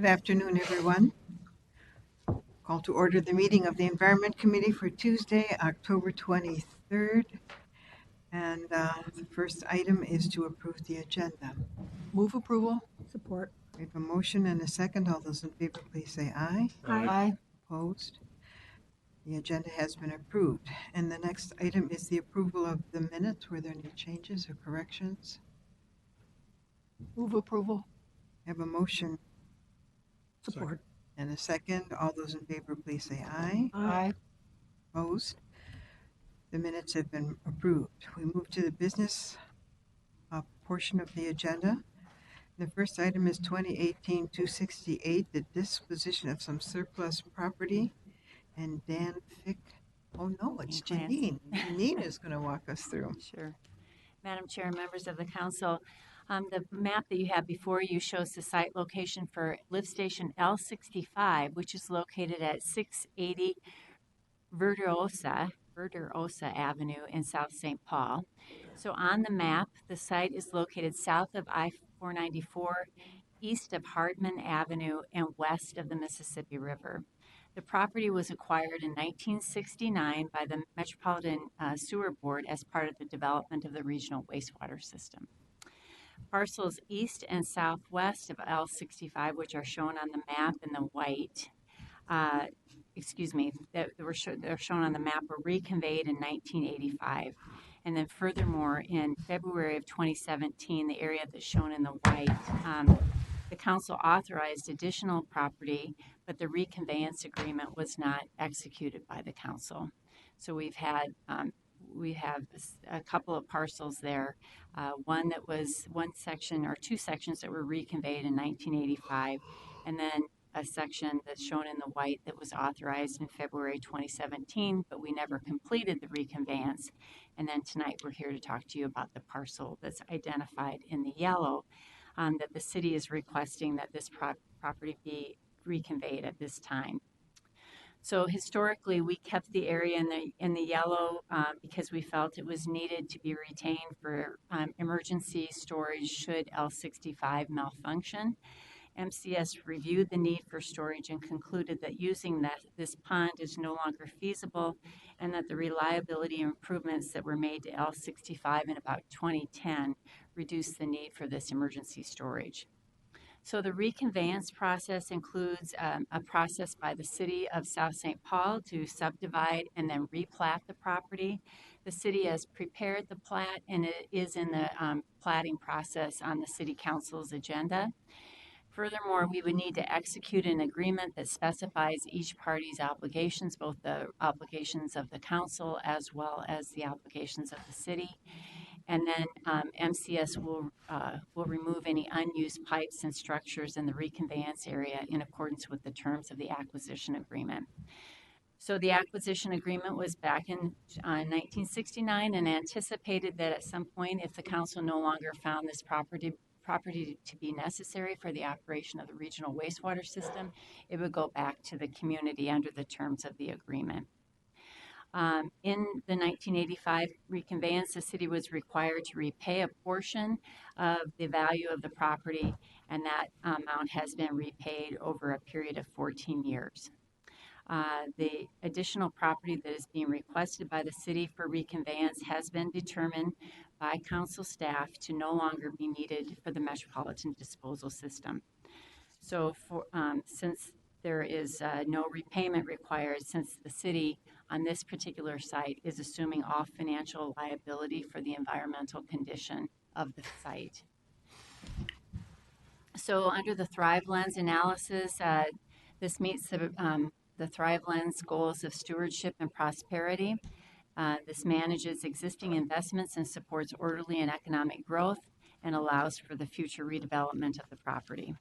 Good afternoon, everyone. Call to order the meeting of the Environment Committee for Tuesday, October 23rd. And the first item is to approve the agenda. Move approval. Support. We have a motion and a second. All those in favor, please say aye. Aye. Opposed? The agenda has been approved. And the next item is the approval of the minutes. Were there any changes or corrections? Move approval. I have a motion Support. and a second. All those in favor, please say aye. Aye. Opposed? The minutes have been approved. We move to the business portion of the agenda. The first item is 2018-268, the disposition of some surplus property. And Dan Fick, oh no, it's Janine. Janine is going to walk us through. Sure. Madam Chair, members of the council, the map that you have before you shows the site location for lift station L65, which is located at 680 Verderosa Avenue in South St. Paul. So on the map, the site is located south of I-494, east of Hardman Avenue, and west of the Mississippi River. The property was acquired in 1969 by the Metropolitan Sewer Board as part of the development of the regional wastewater system. Parcels east and southwest of L65, which are shown on the map in the white, they're shown on the map, were reconveyed in 1985. And then furthermore, in February of 2017, the area that's shown in the white, the council authorized additional property, but the reconveyance agreement was not executed by the council. So we have a couple of parcels there, one section or two sections that were reconveyed in 1985, and then a section that's shown in the white that was authorized in February 2017, but we never completed the reconveyance. And then tonight we're here to talk to you about the parcel that's identified in the yellow, that the city is requesting that this property be reconveyed at this time. So historically, we kept the area in the yellow because we felt it was needed to be retained for emergency storage should L65 malfunction. MCS reviewed the need for storage and concluded that using this pond is no longer feasible, and that the reliability improvements that were made to L65 in about 2010 reduced the need for this emergency storage. So the reconveyance process includes a process by the City of South St. Paul to subdivide and then replat the property. The city has prepared the plat, and it is in the platting process on the City Council's agenda. Furthermore, we would need to execute an agreement that specifies each party's obligations, both the obligations of the council as well as the obligations of the city. And then MCS will remove any unused pipes and structures in the reconveyance area in accordance with the terms of the acquisition agreement. So the acquisition agreement was back in 1969 and anticipated that at some point, if the council no longer found this property to be necessary for the operation of the regional wastewater system, it would go back to the community under the terms of the agreement. In the 1985 reconveyance, the city was required to repay a portion of the value of the property, and that amount has been repaid over a period of 14 years. The additional property that is being requested by the city for reconveyance has been determined by council staff to no longer be needed for the Metropolitan disposal system. So since there is no repayment required, since the city on this particular site is assuming all financial liability for the environmental condition of the site. So under the Thrive Lens analysis, this meets the Thrive Lens goals of stewardship and prosperity. This manages existing investments and supports orderly and economic growth and allows for the future redevelopment of the property.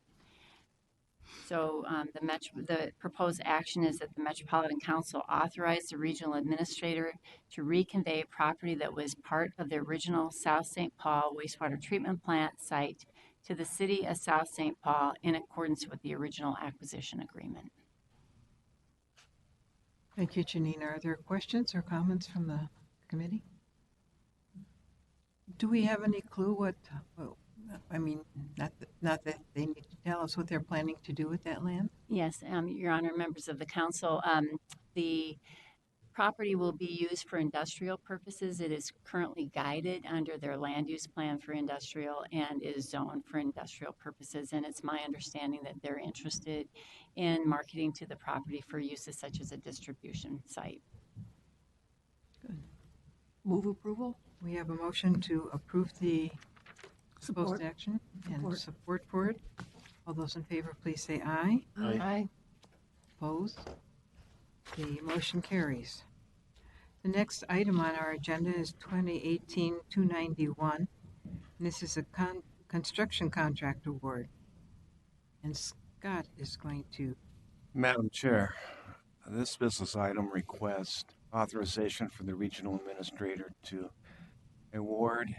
So the proposed action is that the Metropolitan Council authorize the regional administrator to reconvey property that was part of the original South St. Paul wastewater treatment plant site to the City of South St. Paul in accordance with the original acquisition agreement. Thank you, Janine. Are there questions or comments from the committee? Do we have any clue what, I mean, not that they need to tell tell us what they're planning to do with that land? Yes, Your Honor, members of the council, the property will be used for industrial purposes. It is currently guided under their land use plan for industrial and is zoned for industrial purposes. And it's my understanding that they're interested in marketing to the property for uses such as a distribution site. Move approval? We have a motion to approve the Support. proposed action and Support. support for it. All those in favor, please say aye. Aye. Opposed? The motion carries. The next item on our agenda is 2018-291. And this is a construction contract award. And Scott is going to, Madam Chair, this business item requests authorization for the regional administrator to award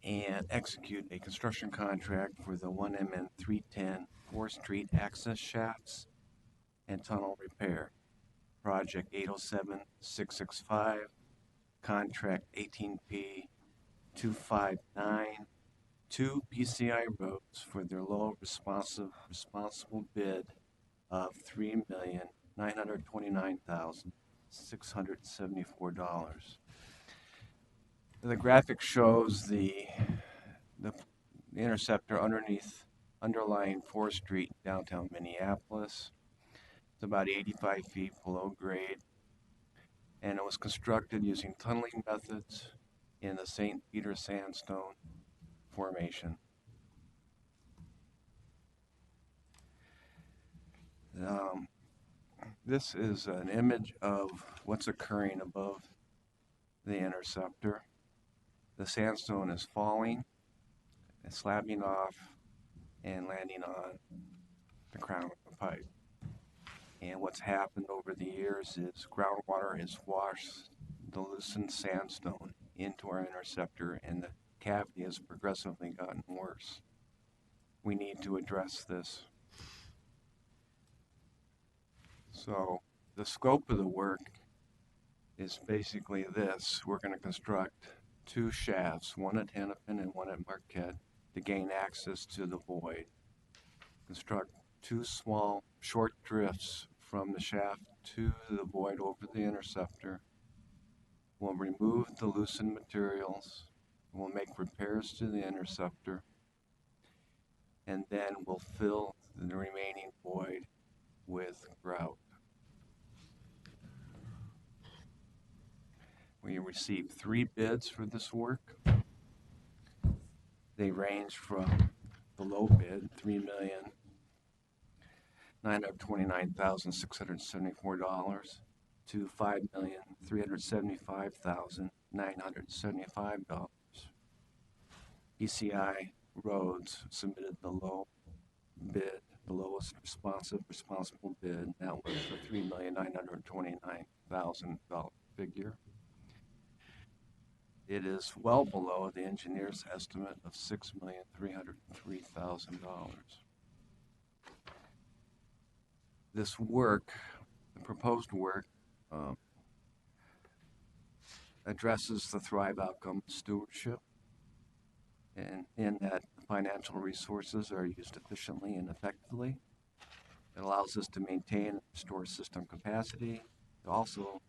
and execute a construction contract for the 1MN 310 4th Street access shafts and tunnel repair. Project 807665, contract 18P 259, 2 PCI roads for their low responsible bid of $3,929,674. The graphic shows the interceptor underlying 4th Street, downtown Minneapolis. It's about 85 feet below grade, and it was constructed using tunneling methods in the St. Peter Sandstone Formation. This is an image of what's occurring above the interceptor. The sandstone is falling, it's slabbing off, and landing on the crown of the pipe. And what's happened over the years is groundwater has washed the loosened sandstone into our interceptor, and the cavity has progressively gotten worse. We need to address this. So the scope of the work is basically this. We're going to construct 2 shafts, one at Hennepin and one at Marquette, to gain access to the void. Construct 2 small, short drifts from the shaft to the void over the interceptor. We'll remove the loosened materials. We'll make repairs to the interceptor. And then we'll fill the remaining void with grout. We received 3 bids for this work. They range from the low bid, $3,929,674, to $5,375,975. ECI Roads submitted the low bid, the lowest responsible bid. That was the $3,929,000 figure. It is well below the engineer's estimate of $6,303,000. This work, the proposed work, addresses the Thrive outcome stewardship, and in that financial resources are used efficiently and effectively. It allows us to maintain and restore system capacity. It also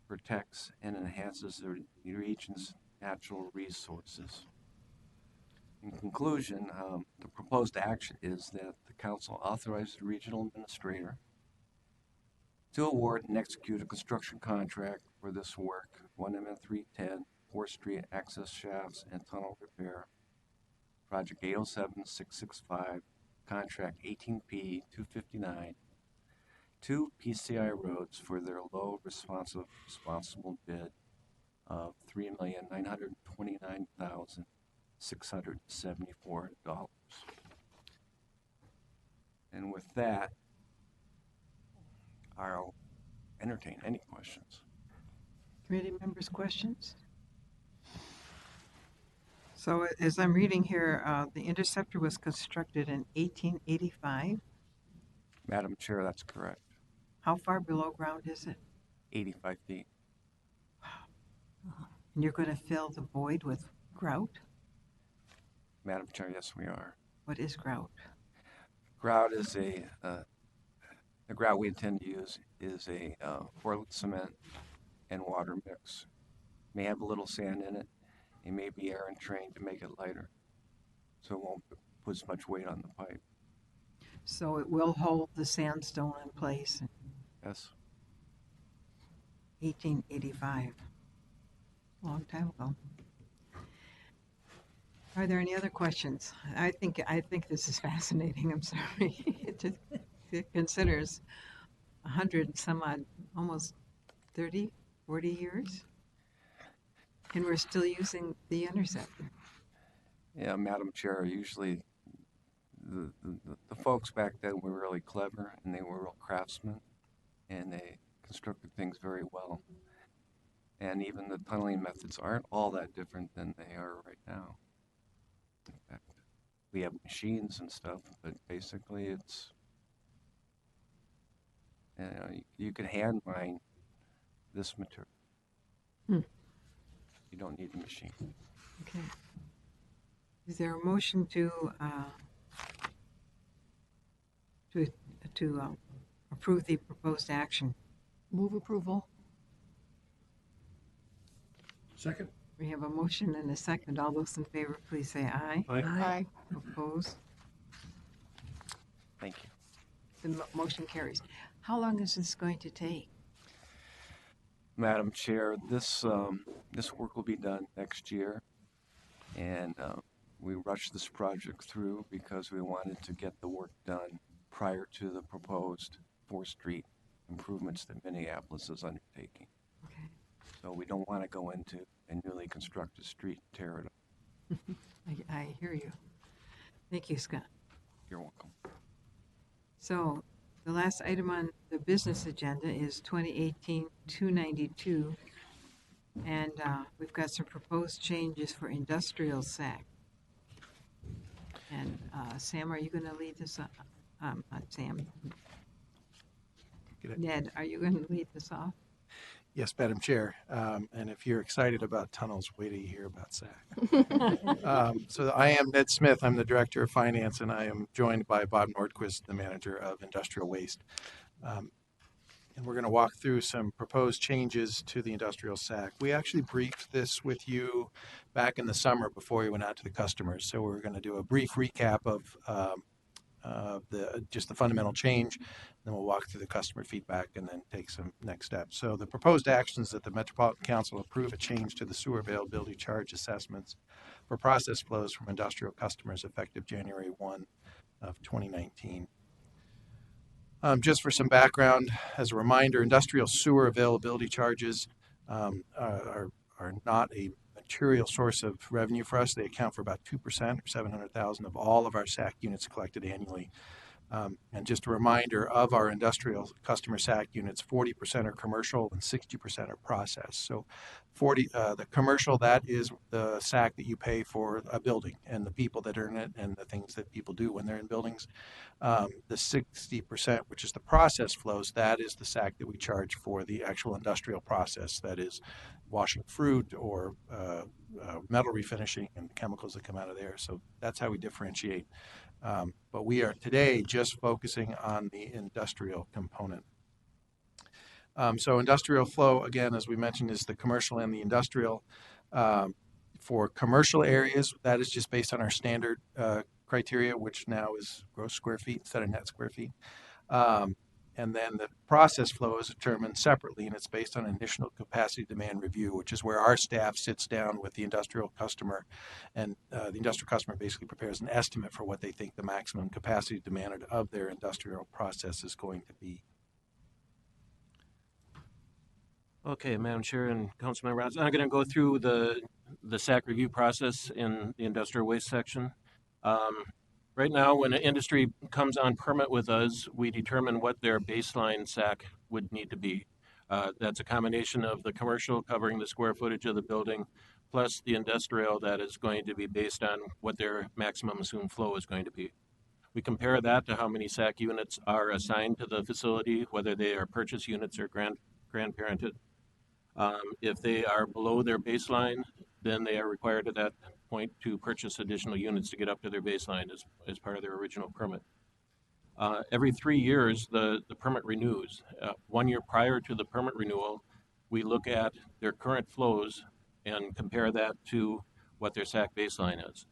protects and enhances the region's natural resources. In conclusion, the proposed action is that the council authorize the regional administrator to award and execute a construction contract for this work, 1MN 310 4th Street access shafts and tunnel repair, project 807665, contract 18P 259, 2 PCI roads for their low responsible bid of $3,929,674. And with that, I'll entertain any questions. committee members' questions? So as I'm reading here, the interceptor was constructed in 1885. Madam Chair, that's correct. How far below ground is it? 85 feet. And you're going to fill the void with grout? Madam Chair, yes, we are. What is grout? grout is the grout we intend to use is a Portland cement and water mix. May have a little sand in it. It may be air entrained to make it lighter, so it won't put as much weight on the pipe. So it will hold the sandstone in place in Yes. 1885. Long time ago. Are there any other questions? I think this is fascinating. I'm sorry. It considers 100 and some odd, almost 30, 40 years, and we're still using the interceptor. Yeah, Madam Chair, usually the folks back then were really clever and they were real craftsmen and they constructed things very well. And even the tunneling methods aren't all that different than they are right now. In fact, we have machines and stuff, but basically it's, you can hand mine this material. Hmm. You don't need a machine. Okay. Is there a motion to approve the proposed action? Move approval. Second? We have a motion and a second. All those in favor, please say aye. Aye. Opposed? Thank you. The motion carries. How long is this going to take? Madam Chair, this work will be done next year, and we rushed this project through because we wanted to get the work done prior to the proposed 4th Street improvements that Minneapolis is undertaking. Okay. So we don't want to go into a newly constructed street and tear it up. I hear you. Thank you, Scott. You're welcome. So the last item on the business agenda is 2018-292, and we've got some proposed changes for industrial SAC. And Sam, are you going to lead this? Not Sam. Ned, are you going to lead this off? Yes, Madam Chair. And if you're excited about tunnels, wait till you hear about SAC. So I am Ned Smith. I'm the Director of Finance, and I am joined by Bob Nordquist, the Manager of Industrial Waste. And we're going to walk through some proposed changes to the industrial SAC. We actually briefed this with you back in the summer before we went out to the customers. So we're going to do a brief recap of just the fundamental change. Then we'll walk through the customer feedback and then take some next steps. So the proposed actions that the Metropolitan Council approve a change to the sewer availability charge assessments for process flows from industrial customers effective January 1 of 2019. Just for some background, as a reminder, industrial sewer availability charges are not a material source of revenue for us. They account for about 2% or 700,000 of all of our SAC units collected annually. And just a reminder of our industrial customer SAC units, 40% are commercial and 60% are processed. So the commercial, that is the SAC that you pay for a building and the people that earn it and the things that people do when they're in buildings. The 60%, which is the process flows, that is the SAC that we charge for the actual industrial process, that is washing fruit or metal refinishing and chemicals that come out of there. So that's how we differentiate. But we are today just focusing on the industrial component. So industrial flow, again, as we mentioned, is the commercial and the industrial. For commercial areas, that is just based on our standard criteria, which now is gross square feet instead of net square feet. And then the process flow is determined separately, and it's based on initial capacity demand review, which is where our staff sits down with the industrial customer, and the industrial customer basically prepares an estimate for what they think the maximum capacity demand of their industrial process is going to be. Okay, Madam Chair and Councilmember Rods, I'm going to go through the SAC review process in the industrial waste section. Right now, when an industry comes on permit with us, we determine what their baseline SAC would need to be. That's a combination of the commercial covering the square footage of the building, plus the industrial that is going to be based on what their maximum assumed flow is going to be. We compare that to how many SAC units are assigned to the facility, whether they are purchase units or grandparented. If they are below their baseline, then they are required at that point to purchase additional units to get up to their baseline as part of their original permit. Every 3 years, the permit renews. 1 year prior to the permit renewal, we look at their current flows and compare that to what their SAC baseline is.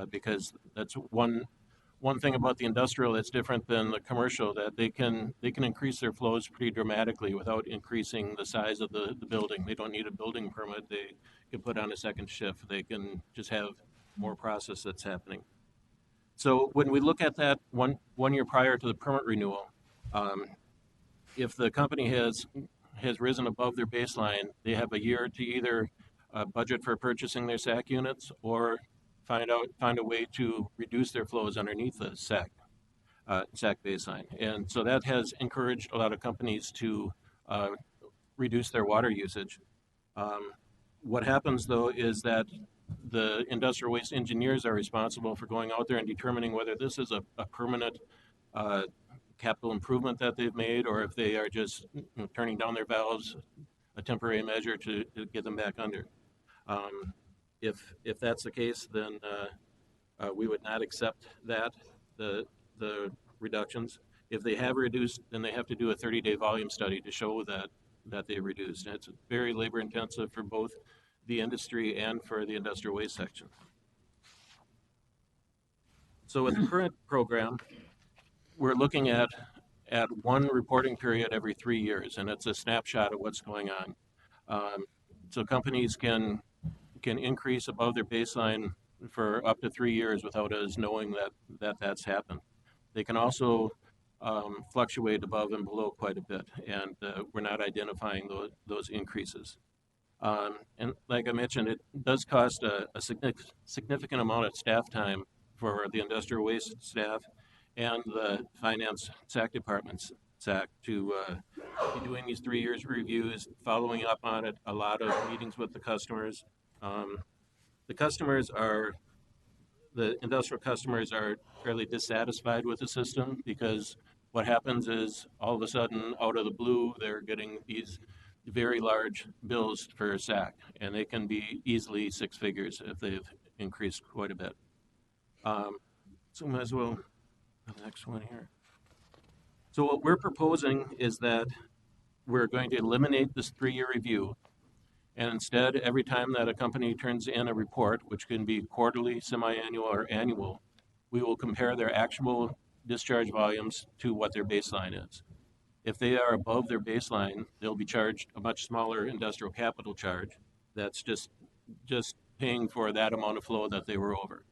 Because that's one thing about the industrial that's different than the commercial, that they can increase their flows pretty dramatically without increasing the size of the building. They don't need a building permit. They can put on a second shift. They can just have more process that's happening. So when we look at that one year prior to the permit renewal, if the company has risen above their baseline, they have a year to either budget for purchasing their SAC units or find a way to reduce their flows underneath the SAC baseline. And so that has encouraged a lot of companies to reduce their water usage. What happens though is that the industrial waste engineers are responsible for going out there and determining whether this is a permanent capital improvement that they've made, or if they are just turning down their valves, a temporary measure to get them back under. If that's the case, then we would not accept the reductions. If they have reduced, then they have to do a 30-day volume study to show that they reduced. And it's very labor intensive for both the industry and for the industrial waste section. So with the current program, we're looking at one reporting period every 3 years, and it's a snapshot of what's going on. So companies can increase above their baseline for up to 3 years without us knowing that's happened. They can also fluctuate above and below quite a bit, and we're not identifying those increases. And like I mentioned, it does cost a significant amount of staff time for the industrial waste staff and the finance SAC departments, SAC, to be doing these 3 years reviews, following up on it, a lot of meetings with the customers. The industrial customers are fairly dissatisfied with the system, because what happens is all of a sudden, out of the blue, they're getting these very large bills for SAC, and they can be easily six figures if they've increased quite a bit. So might as well, the next one here. So what we're proposing is that we're going to eliminate this 3-year review, and instead, every time that a company turns in a report, which can be quarterly, semi-annual, or annual, we will compare their actual discharge volumes to what their baseline is. If they are above their baseline, they'll be charged a much smaller industrial capital charge that's just paying for that amount of flow that they were over.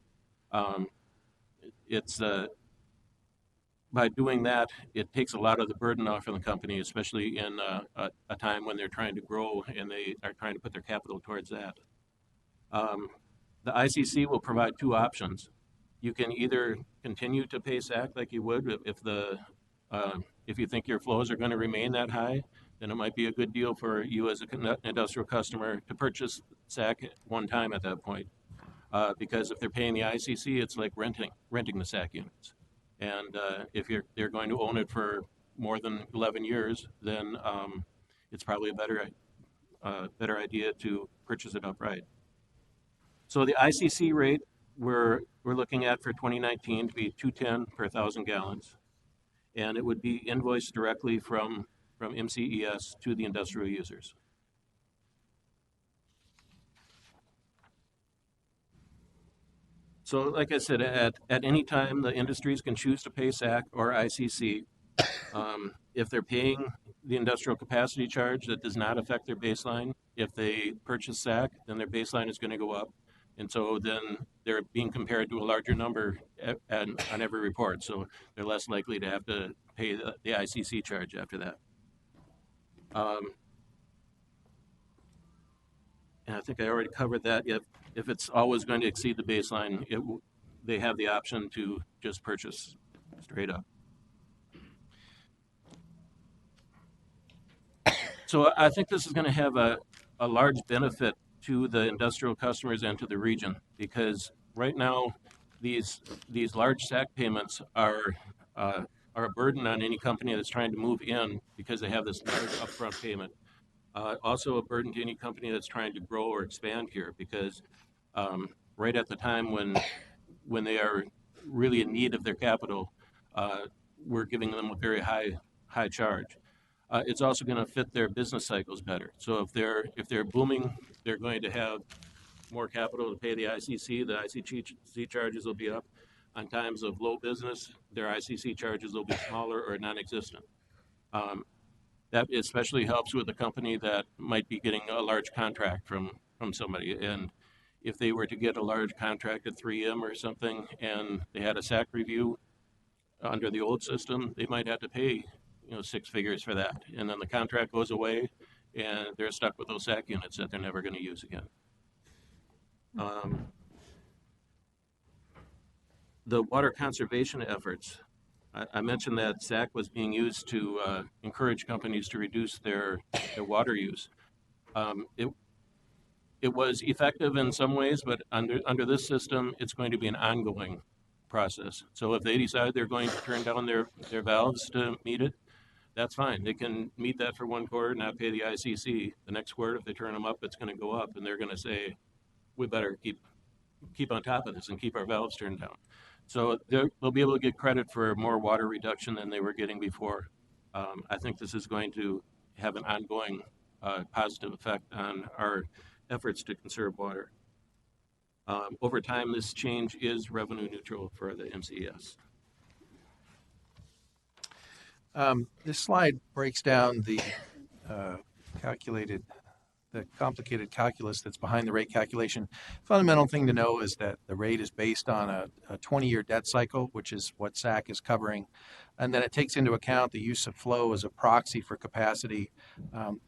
By doing that, it takes a lot of the burden off of the company, especially in a time when they're trying to grow and they are trying to put their capital towards that. The ICC will provide two options. You can either continue to pay SAC like you would if you think your flows are going to remain that high, then it might be a good deal for you as an industrial customer to purchase SAC at one time at that point. Because if they're paying the ICC, it's like renting the SAC units. And if they're going to own it for more than 11 years, then it's probably a better idea to purchase it outright. So the ICC rate we're looking at for 2019 to be $2.10 per 1,000 gallons, and it would be invoiced directly from MCES to the industrial users. So like I said, at any time, the industries can choose to pay SAC or ICC. If they're paying the industrial capacity charge, that does not affect their baseline. If they purchase SAC, then their baseline is going to go up. And so then they're being compared to a larger number on every report. So they're less likely to have to pay the ICC charge after that. And I think I already covered that. If it's always going to exceed the baseline, they have the option to just purchase straight up. So I think this is going to have a large benefit to the industrial customers and to the region, because right now these large SAC payments are a burden on any company that's trying to move in, because they have this large upfront payment. Also a burden to any company that's trying to grow or expand here, because right at the time when they are really in need of their capital, we're giving them a very high charge. It's also going to fit their business cycles better. So if they're booming, they're going to have more capital to pay the ICC. The ICC charges will be up. On times of low business, their ICC charges will be smaller or non-existent. That especially helps with a company that might be getting a large contract from somebody. And if they were to get a large contract at 3M or something, and they had a SAC review under the old system, they might have to pay, six figures for that. And then the contract goes away, and they're stuck with those SAC units that they're never going to use again. The water conservation efforts, I mentioned that SAC was being used to encourage companies to reduce their water use. It was effective in some ways, but under this system, it's going to be an ongoing process. So if they decide they're going to turn down their valves to meet it, that's fine. They can meet that for one quarter, not pay the ICC. The next quarter, if they turn them up, it's going to go up, and they're going to say, we better keep on top of this and keep our valves turned down. So they'll be able to get credit for more water reduction than they were getting before. I think this is going to have an ongoing positive effect on our efforts to conserve water. Over time, this change is revenue neutral for the MCES. This slide breaks down the complicated calculus that's behind the rate calculation. Fundamental thing to know is that the rate is based on a 20-year debt cycle, which is what SAC is covering. And then it takes into account the use of flow as a proxy for capacity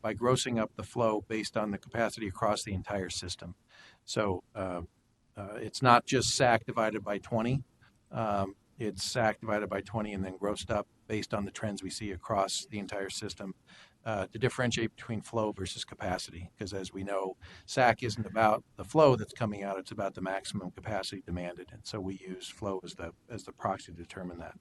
by grossing up the flow based on the capacity across the entire system. So it's not just SAC divided by 20. It's SAC divided by 20 and then grossed up based on the trends we see across the entire system to differentiate between flow versus capacity. Because as we know, SAC isn't about the flow that's coming out, it's about the maximum capacity demanded. And so we use flow as the proxy to determine that.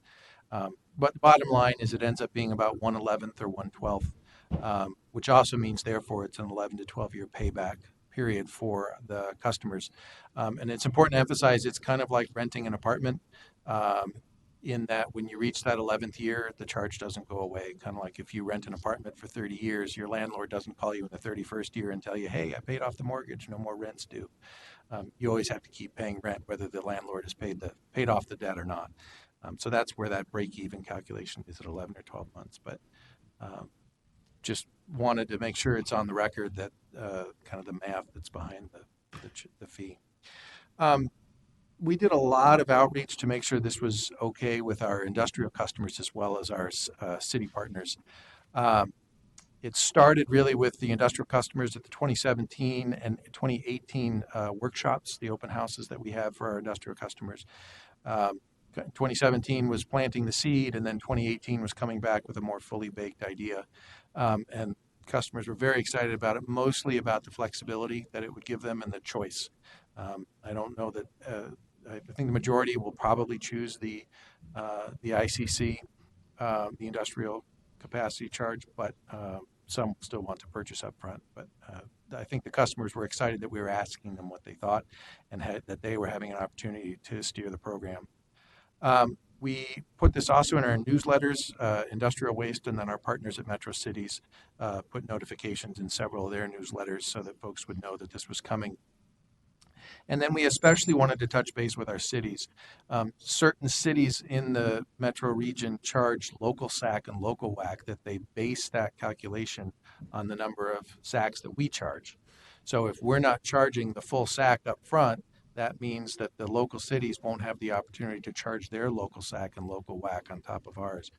But the bottom line is it ends up being about 1/11th or 1/12th, which also means therefore it's an 11 to 12-year payback period for the customers. And it's important to emphasize it's kind of like renting an apartment in that when you reach that 11th year, the charge doesn't go away. Kind of like if you rent an apartment for 30 years, your landlord doesn't call you in the 31st year and tell you, hey, I paid off the mortgage, no more rent's due. You always have to keep paying rent whether the landlord has paid off the debt or not. So that's where that break-even calculation is at 11 or 12 months. But just wanted to make sure it's on the record that kind of the math that's behind the fee. We did a lot of outreach to make sure this was okay with our industrial customers as well as our city partners. It started really with the industrial customers at the 2017 and 2018 workshops, the open houses that we have for our industrial customers. 2017 was planting the seed, and then 2018 was coming back with a more fully baked idea. And customers were very excited about it, mostly about the flexibility that it would give them and the choice. I don't know that, I think the majority will probably choose the ICC, the industrial capacity charge, but some still want to purchase up front. But I think the customers were excited that we were asking them what they thought and that they were having an opportunity to steer the program. We put this also in our newsletters, Industrial Waste, and then our partners at Metro Cities put notifications in several of their newsletters so that folks would know that this was coming. And then we especially wanted to touch base with our cities. Certain cities in the metro region charge local SAC and local WAC that they base that calculation on the number of SACs that we charge. So if we're not charging the full SAC up front, that means that the local cities won't have the opportunity to charge their local SAC and local WAC on top of ours.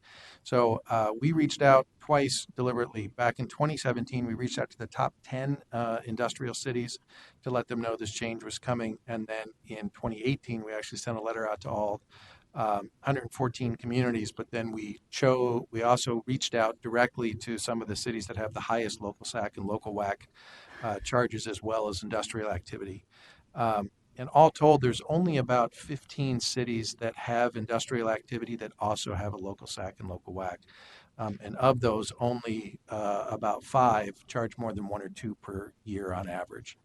So we reached out twice deliberately. Back in 2017, we reached out to the top 10 industrial cities to let them know this change was coming. And then in 2018, we actually sent a letter out to all 114 communities, but then we also reached out directly to some of the cities that have the highest local SAC and local WAC charges as well as industrial activity. And all told, there's only about 15 cities that have industrial activity that also have a local SAC and local WAC. And of those, only about 5 charge more than 1 or 2 per year on average.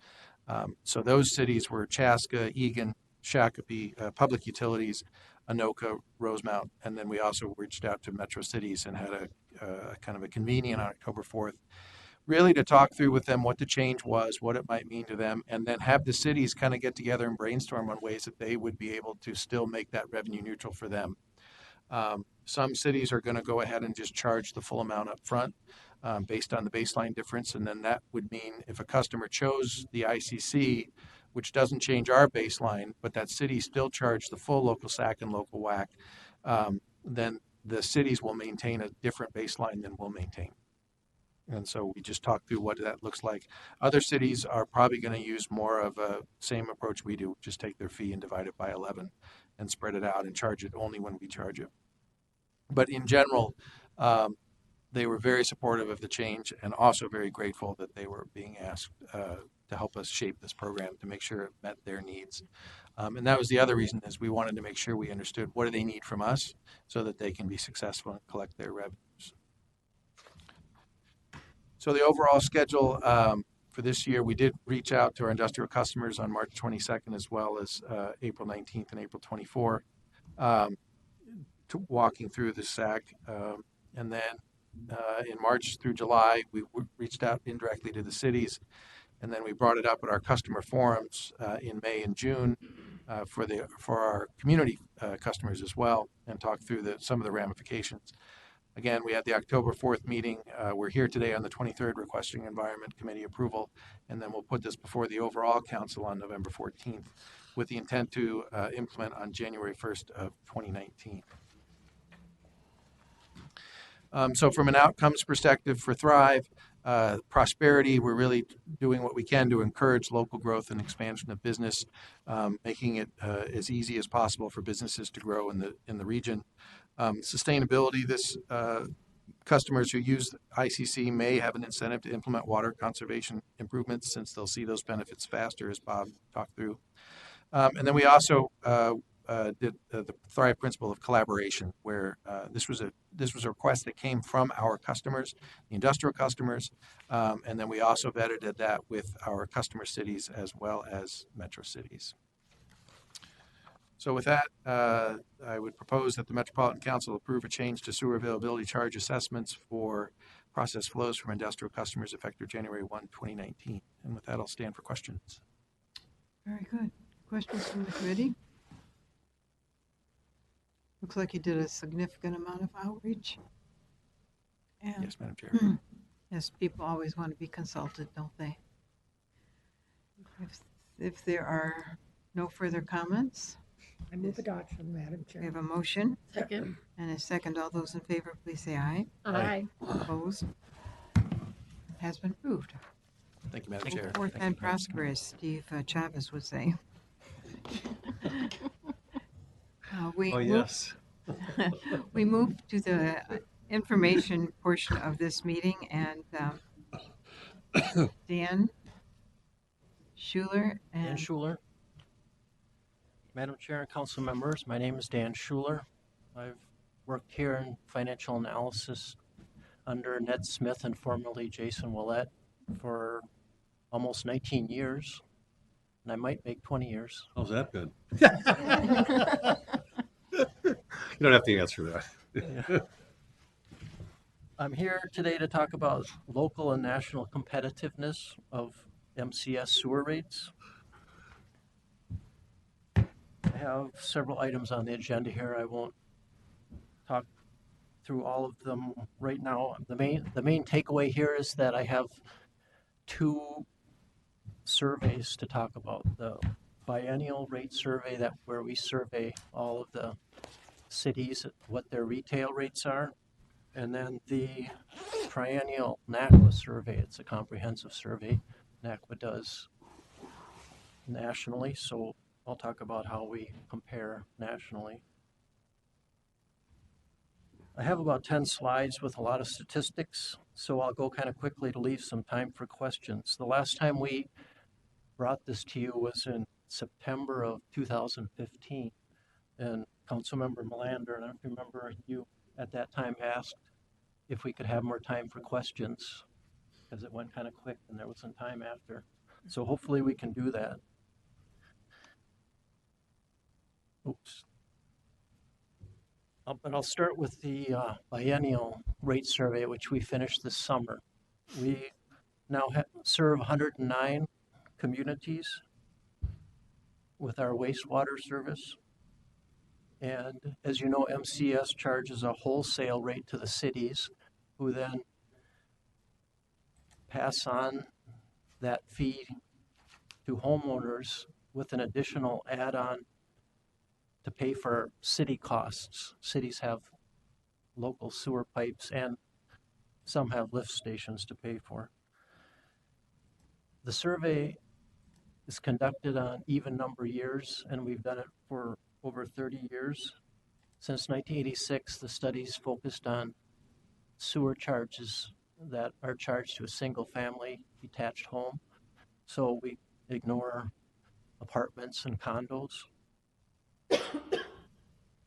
So those cities were Chaska, Eagan, Shakopee, Public Utilities, Anoka, Rosemount, and then we also reached out to Metro Cities and had a kind of a convening on October 4th, really to talk through with them what the change was, what it might mean to them, and then have the cities kind of get together and brainstorm on ways that they would be able to still make that revenue neutral for them. Some cities are going to go ahead and just charge the full amount up front based on the baseline difference. And then that would mean if a customer chose the ICC, which doesn't change our baseline, but that city still charged the full local SAC and local WAC, then the cities will maintain a different baseline than we'll maintain. And so we just talked through what that looks like. Other cities are probably going to use more of a same approach we do, just take their fee and divide it by 11 and spread it out and charge it only when we charge it. But in general, they were very supportive of the change and also very grateful that they were being asked to help us shape this program to make sure it met their needs. And that was the other reason, is we wanted to make sure we understood what do they need from us so that they can be successful and collect their revenues. So the overall schedule for this year, we did reach out to our industrial customers on March 22nd as well as April 19th and April 24th. Walking through the SAC. And then in March through July, we reached out indirectly to the cities. And then we brought it up at our customer forums in May and June for our community customers as well, and talked through some of the ramifications. Again, we had the October 4th meeting. We're here today on the 23rd requesting Environment Committee approval, and then we'll put this before the overall council on November 14th with the intent to implement on January 1st of 2019. So from an outcomes perspective for Thrive, prosperity, we're really doing what we can to encourage local growth and expansion of business, making it as easy as possible for businesses to grow in the region. Sustainability, customers who use ICC may have an incentive to implement water conservation improvements since they'll see those benefits faster, as Bob talked through. And then we also did the Thrive principle of collaboration, where this was a request that came from our customers, the industrial customers, and then we also vetted that with our customer cities as well as metro cities. So with that, I would propose that the Metropolitan Council approve a change to sewer availability charge assessments for process flows from industrial customers effective January 1, 2019. And with that, I'll stand for questions. Very good. Questions from the committee? Looks like you did a significant amount of outreach. And Yes, Madam Chair. yes, people always want to be consulted, don't they? If there are no further comments, I move adoption, Madam we have Chair. a motion Second. and a second. All those in favor, please say aye. Aye. Opposed? Has been approved. Thank you, Madam Go Chair. forth Thank you, and Madam Chair. prosper, as Steve Chavez would say. We move to the information portion of this meeting, and Dan Schuler Dan and Schuler. Madam Chair and council members, my name is Dan Schuler. I've worked here in financial analysis under Ned Smith and formerly Jason Willett for almost 19 years, and I might make 20 years. How's that good? You don't have to answer that. Yeah. I'm here today to talk about local and national competitiveness of MCS sewer rates. I have several items on the agenda here. I won't talk through all of them right now. The main takeaway here is that I have two surveys to talk about. The biennial rate survey, where we survey all of the cities, what their retail rates are, and then the triennial NACWA survey. It's a comprehensive survey NACWA does nationally, so I'll talk about how we compare nationally. I have about 10 slides with a lot of statistics, so I'll go kind of quickly to leave some time for questions. The last time we brought this to you was in September of 2015, and Councilmember Melander, and I remember you at that time asked if we could have more time for questions, because it went kind of quick and there was some time after. So hopefully we can do that. Oops. But I'll start with the biennial rate survey, which we finished this summer. We now serve 109 communities with our wastewater service. And as you know, MCS charges a wholesale rate to the cities, who then pass on that fee to homeowners with an additional add-on to pay for city costs. Cities have local sewer pipes and some have lift stations to pay for. The survey is conducted on even number years, and we've done it for over 30 years. Since 1986, the study's focused on sewer charges that are charged to a single family detached home. So we ignore apartments and condos.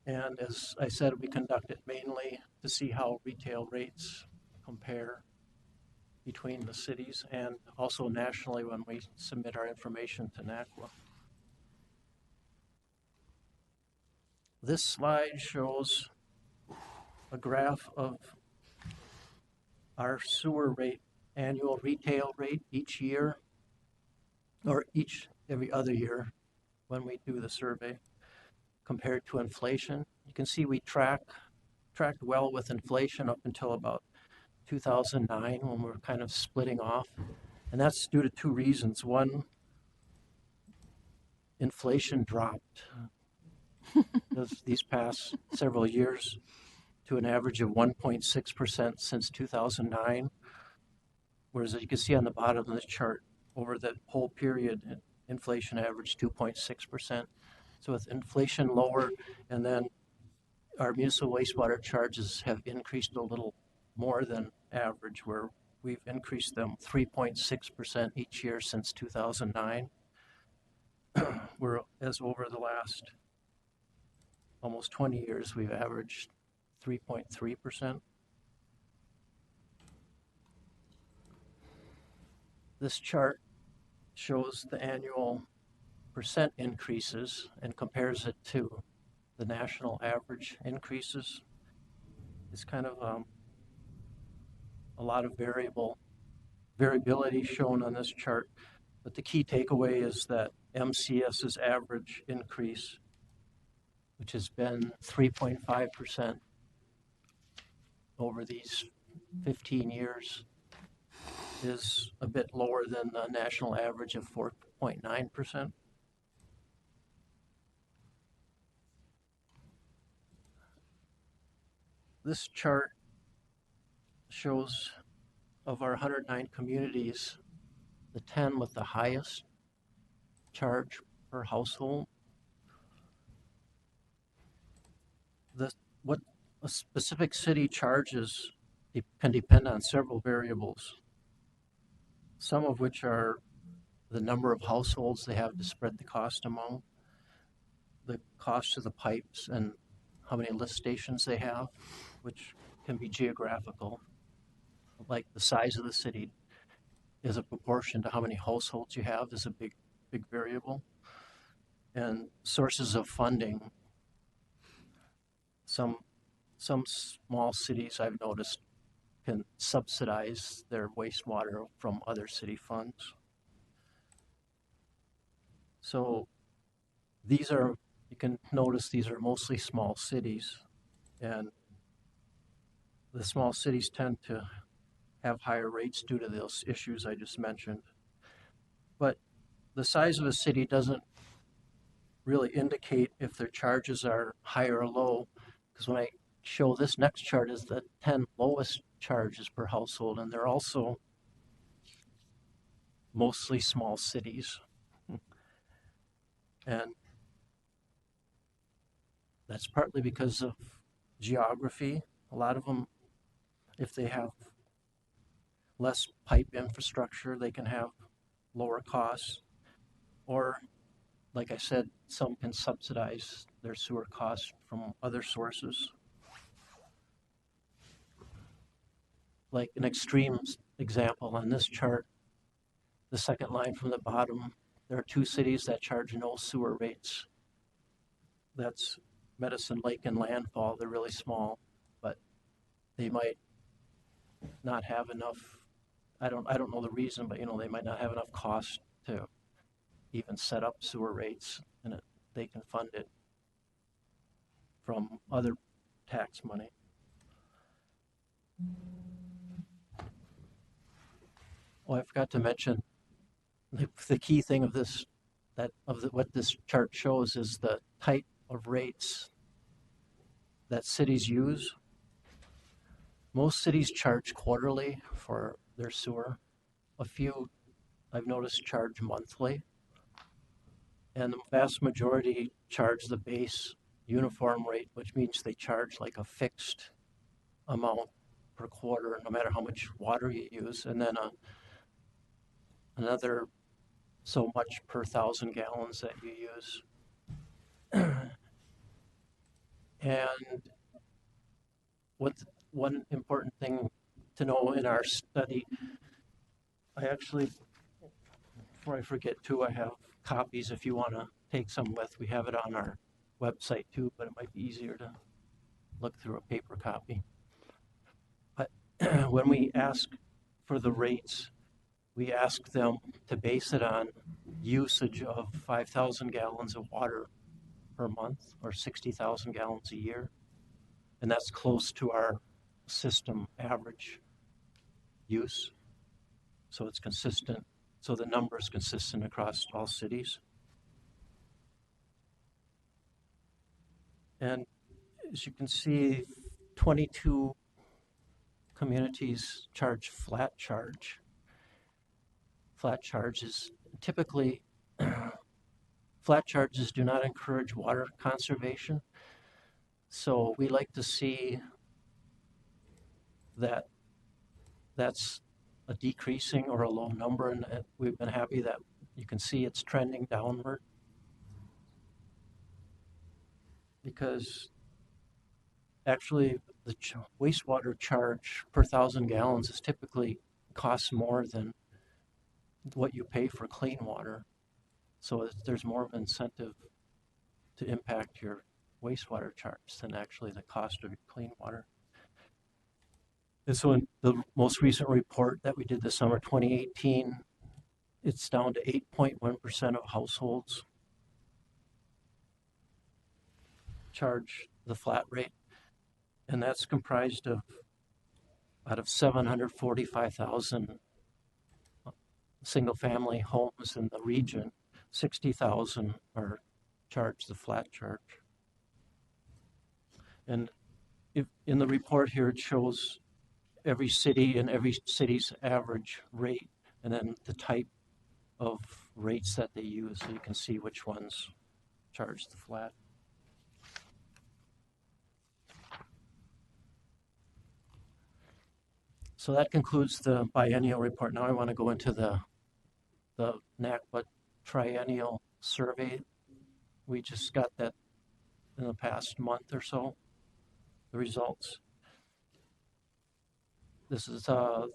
And as I said, we conduct it mainly to see how retail rates compare between the cities and also nationally when we submit our information to NACWA. This slide shows a graph of our sewer rate, annual retail rate each year, or every other year when we do the survey, compared to inflation. You can see we tracked well with inflation up until about 2009 when we were kind of splitting off. And that's due to two reasons. One, inflation dropped these past several years to an average of 1.6% since 2009. Whereas as you can see on the bottom of the chart, over the whole period, inflation averaged 2.6%. So with inflation lower, and then our municipal wastewater charges have increased a little more than average, where we've increased them 3.6% each year since 2009. Whereas over the last almost 20 years, we've averaged 3.3%. This chart shows the annual percent increases and compares it to the national average increases. It's kind of a lot of variability shown on this chart, but the key takeaway is that MCS's average increase, which has been 3.5% over these 15 years, is a bit lower than the national average of 4.9%. This chart shows of our 109 communities, the 10 with the highest charge per household. What a specific city charges can depend on several variables, some of which are the number of households they have to spread the cost among, the cost of the pipes, and how many lift stations they have, which can be geographical. Like the size of the city is a proportion to how many households you have is a big variable. And sources of funding. Some small cities I've noticed can subsidize their wastewater from other city funds. So you can notice these are mostly small cities, and the small cities tend to have higher rates due to those issues I just mentioned. But the size of a city doesn't really indicate if their charges are high or low, because when I show this next chart is the 10 lowest charges per household, and they're also mostly small cities. And that's partly because of geography. A lot of them, if they have less pipe infrastructure, they can have lower costs. Or, like I said, some can subsidize their sewer costs from other sources. Like an extreme example on this chart, the second line from the bottom, there are two cities that charge no sewer rates. That's Medicine Lake and Landfall. They're really small, but they might not have enough. I don't know the reason, but they might not have enough cost to even set up sewer rates, and they can fund it from other tax money. Oh, I forgot to mention the key thing of this, what this chart shows is the type of rates that cities use. Most cities charge quarterly for their sewer. A few, I've noticed, charge monthly. And the vast majority charge the base uniform rate, which means they charge like a fixed amount per quarter, no matter how much water you use, and then another so much per 1,000 gallons that you use. And one important thing to know in our study, I actually, before I forget too, I have copies if you want to take some with. We have it on our website too, but it might be easier to look through a paper copy. But when we ask for the rates, we ask them to base it on usage of 5,000 gallons of water per month or 60,000 gallons a year. And that's close to our system average use. So it's consistent. So the number is consistent across all cities. And as you can see, 22 communities charge flat charge. Flat charges typically, flat charges do not encourage water conservation. So we like to see that that's a decreasing or a low number, and we've been happy that you can see it's trending downward, because actually the wastewater charge per 1,000 gallons is typically costs more than what you pay for clean water. So there's more of an incentive to impact your wastewater charge than actually the cost of your clean water. And so in the most recent report that we did this summer, 2018, it's down to 8.1% of households charge the flat rate. And that's comprised of, out of 745,000 single-family homes in the region, 60,000 are charged the flat charge. And if in the report here, it shows every city and every city's average rate, and then the type of rates that they use, so you can see which ones charge the flat. So that concludes the biennial report. Now I want to go into the NACPA Triennial Survey. We just got that in the past month or so, the results. This is, I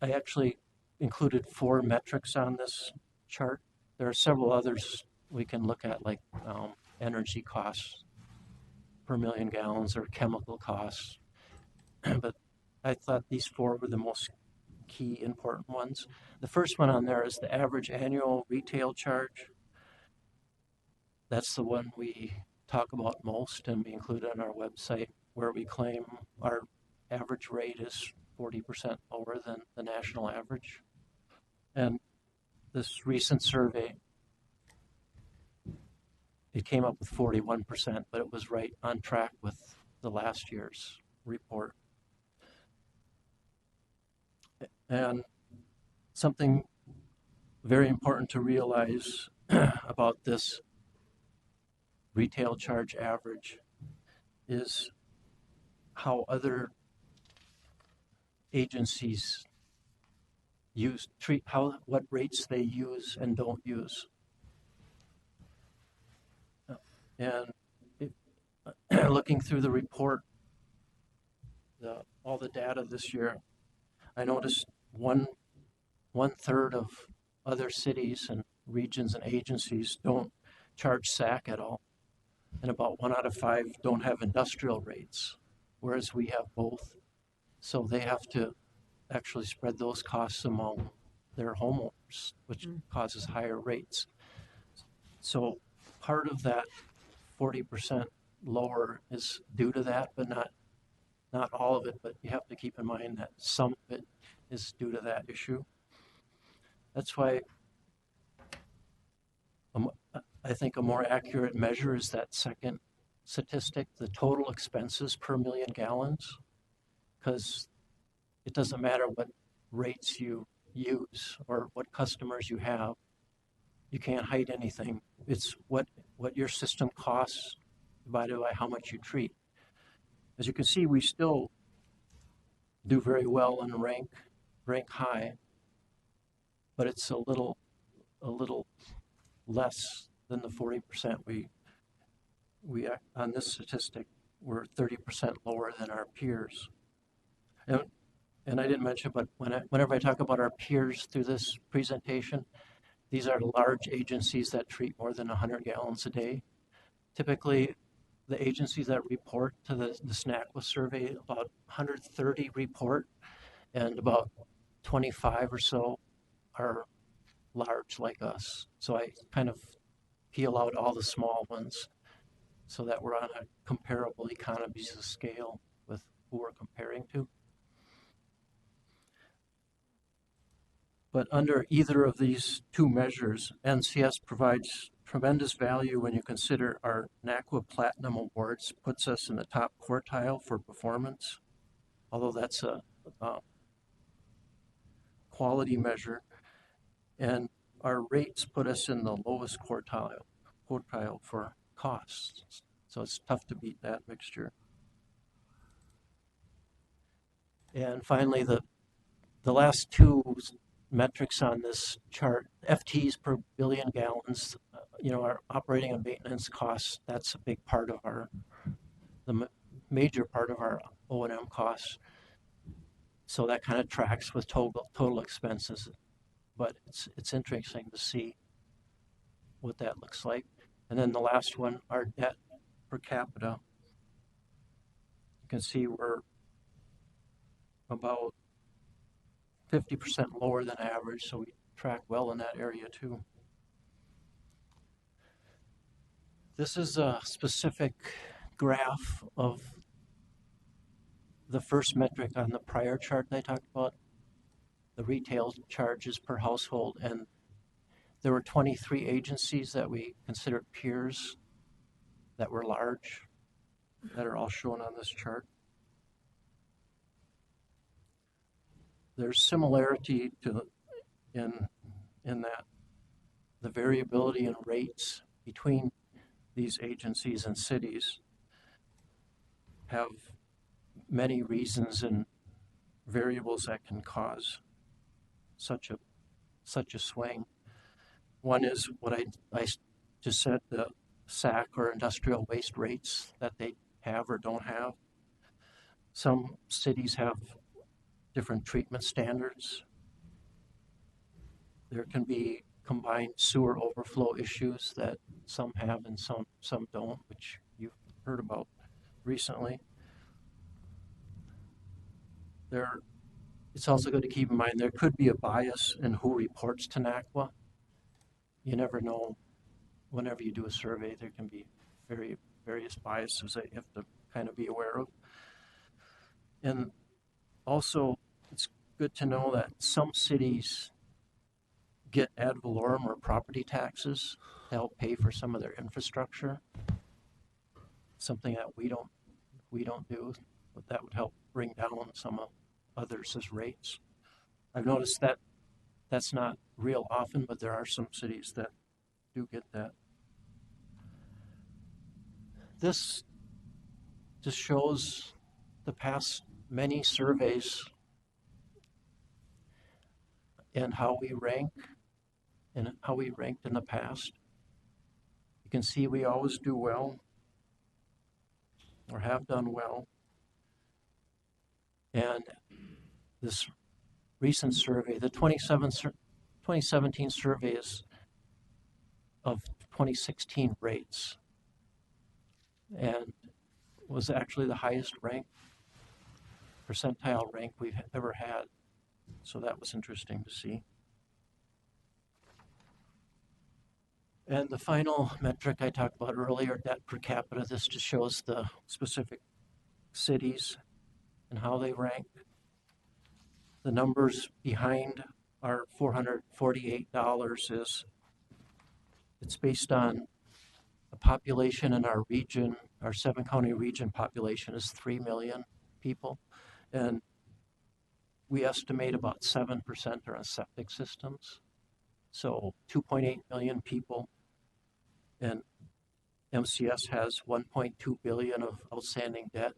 actually included 4 metrics on this chart. There are several others we can look at, like energy costs per million gallons or chemical costs. But I thought these 4 were the most key important ones. The first one on there is the average annual retail charge. That's the one we talk about most, and we include on our website, where we claim our average rate is 40% lower than the national average. And this recent survey, it came up with 41%, but it was right on track with the last year's report. And something very important to realize about this retail charge average is how other agencies what rates they use and don't use. And looking through the report, all the data this year, I noticed one third of other cities and regions and agencies don't charge SAC at all. and about 1 out of 5 don't have industrial rates, whereas we have both. So they have to actually spread those costs among their homeowners, which causes higher rates. So part of that 40% lower is due to that, but not all of it. But you have to keep in mind that some of it is due to that issue. That's why I think a more accurate measure is that second statistic, the total expenses per million gallons, because it doesn't matter what rates you use or what customers you have. You can't hide anything. It's what your system costs divided by how much you treat. As you can see, we still do very well and rank high, but it's a little less than the 40% we on this statistic, we're 30% lower than our peers. And I didn't mention, but whenever I talk about our peers through this presentation, these are large agencies that treat more than 100 gallons a day. Typically, the agencies that report to the SNACWA survey, about 130 report, and about 25 or so are large like us. So I kind of peel out all the small ones so that we're on a comparable economies of scale with who we're comparing to. But under either of these two measures, NCS provides tremendous value when you consider our NACWA Platinum Awards, puts us in the top quartile for performance, although that's a quality measure. And our rates put us in the lowest quartile for costs. So it's tough to beat that mixture. And finally, the last two metrics on this chart, FTs per billion gallons, our operating and maintenance costs, that's a big part of the major part of our O&M costs. So that kind of tracks with total expenses. But it's interesting to see what that looks like. And then the last one, our debt per capita. You can see we're about 50% lower than average, so we track well in that area too. This is a specific graph of the first metric on the prior chart that I talked about, the retail charges per household, and there were 23 agencies that we considered peers that were large, that are all shown on this chart. There's similarity in that the variability in rates between these agencies and cities have many reasons and variables that can cause such a swing. One is what I just said, the SAC or industrial waste rates that they have or don't have. Some cities have different treatment standards. There can be combined sewer overflow issues that some have and some don't, which you've heard about recently. It's also good to keep in mind there could be a bias in who reports to NACWA. You never know. Whenever you do a survey, there can be various biases that you have to kind of be aware of. And also, it's good to know that some cities get ad valorem or property taxes to help pay for some of their infrastructure. Something that we don't do, but that would help bring down some of others' rates. I've noticed that that's not real often, but there are some cities that do get that. This just shows the past many surveys and how we rank and how we ranked in the past. You can see we always do well or have done well. And this recent survey, the 2017 survey is of 2016 rates. and was actually the highest rank, percentile rank we've ever had. So that was interesting to see. And the final metric I talked about earlier, debt per capita, this just shows the specific cities and how they rank. The numbers behind our $448 is, it's based on the population in our region. Our 7-county region population is 3 million people. And we estimate about 7% are on septic systems. So 2.8 million people. And MCS has 1.2 billion of outstanding debt.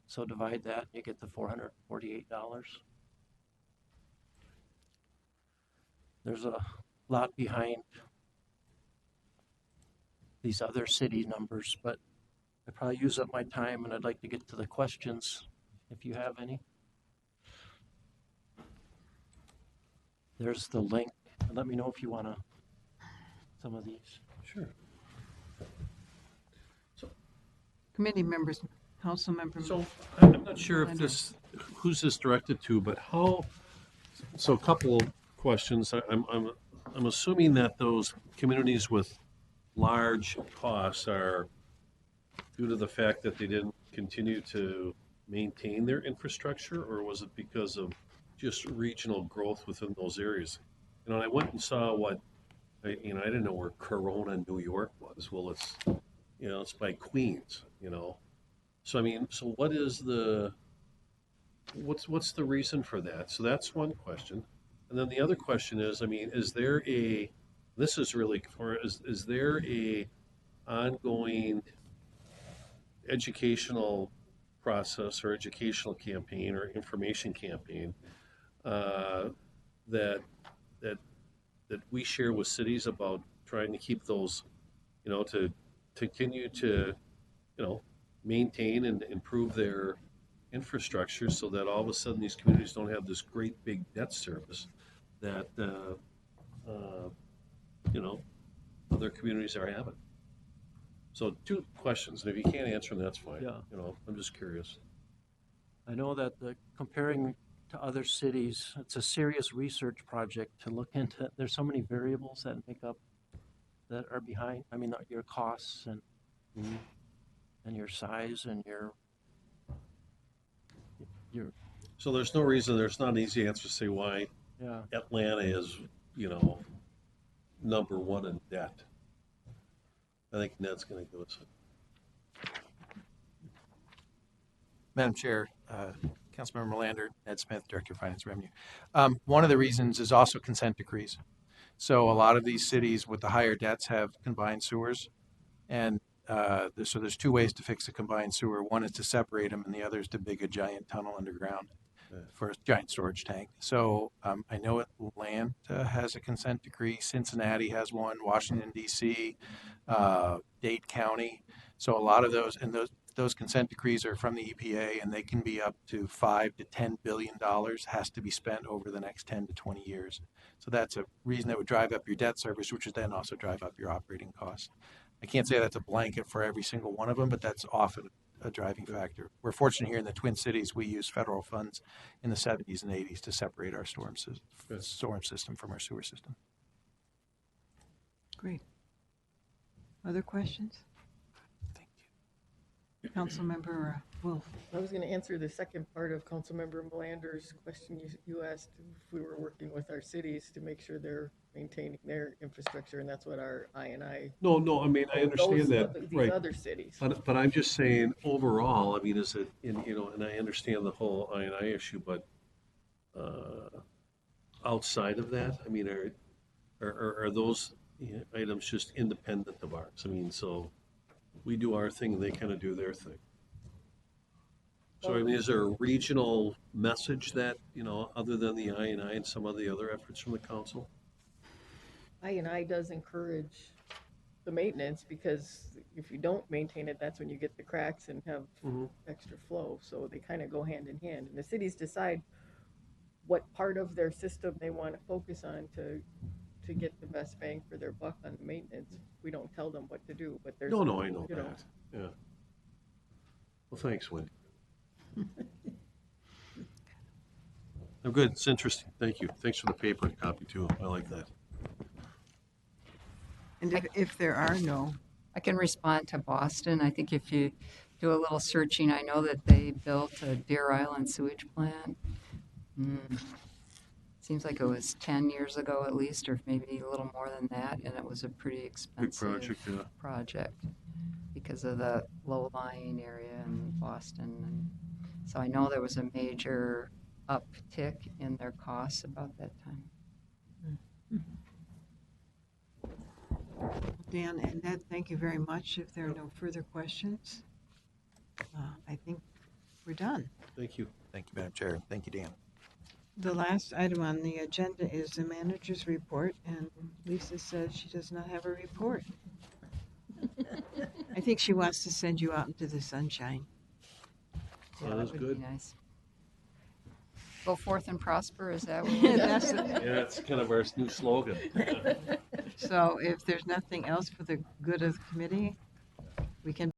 So divide that, you get the $448. There's a lot behind these other city numbers, but I probably use up my time, and I'd like to get to the questions if you have any. There's the link. And let me know if you want some of these. Sure. Committee members, council member. So I'm not sure if who's this directed to, but how, so a couple questions. I'm assuming that those communities with large costs are due to the fact that they didn't continue to maintain their infrastructure, or was it because of just regional growth within those areas? You know, and I went and saw I didn't know where Corona, New York was. Well, it's by Queens, So, I mean, so what's the reason for that? So that's one question. And then the other question is, I mean, is there a ongoing educational process or educational campaign or information campaign that we share with cities about trying to keep those, to continue to, maintain and improve their infrastructure so that all of a sudden these communities don't have this great big debt service that, other communities are having. So 2 questions, and if you can't answer them, that's fine. Yeah. I'm just curious. I know that comparing to other cities, it's a serious research project to look into. There's so many variables that are behind. I mean, your costs and your size and your. So there's not an easy answer to say why Atlanta is, number 1 in debt. I think Ned's going to give us Madam Chair, Councilmember Melander, Ned Smith, Director of Finance and Revenue. One of the reasons is also consent decrees. So a lot of these cities with the higher debts have combined sewers, and so there's 2 ways to fix a combined sewer. One is to separate them, and the other is to dig a giant tunnel underground for a giant storage tank. So I know Atlanta has a consent decree, Cincinnati has one, Washington, D.C., Dade County. So a lot of those consent decrees are from the EPA, and they can be up to $5 to $10 billion has to be spent over the next 10 to 20 years. So that's a reason that would drive up your debt service, which would then also drive up your operating costs. I can't say that's a blanket for every single one of them, but that's often a driving factor. We're fortunate here in the Twin Cities, we use federal funds in the 70s and 80s to separate our storm system from our sewer system. Great. Other questions? Thank you. Councilmember Wolf. I was going to answer the second part of Councilmember Melander's question. You asked if we were working with our cities to make sure they're maintaining their infrastructure, and that's what our I&I. No, I mean, I understand that, these right. other cities. But I'm just saying, overall, I mean, is it, and I understand the whole I&I issue, but outside of that, I mean, are those items just independent of ours? I mean, so we do our thing and they kind of do their thing. So, I mean, is there a regional message that, other than the I&I and some of the other efforts from the council? I&I does encourage the maintenance, because if you don't maintain it, that's when you get the cracks and have extra flow. So they kind of go hand in hand. And the cities decide what part of their system they want to focus on to get the best bang for their buck on maintenance. We don't tell them what to do, but there's No, I know that. Yeah. Well, thanks, Wendy. I'm good. It's interesting. Thank you. Thanks for the paper copy too. I like that. And if there are no, I can respond to Boston. I think if you do a little searching, I know that they built a Deer Island sewage plant. Seems like it was 10 years ago at least, or maybe a little more than that, and it was a pretty Big expensive project, yeah. project because of the low-lying area in Boston. And so I know there was a major uptick in their costs about that time. Dan and Ned, thank you very much. If there are no further questions, I think we're done. Thank you. Thank you, Madam Chair. Thank you, Dan. The last item on the agenda is the manager's report, and Lisa says she does not have a report. I think she wants to send you out into the sunshine. Oh, that that's would good. be nice. Go forth and prosper, is that what That's it. Yeah, it's kind of our new slogan. So if there's nothing else for the good of the committee, we can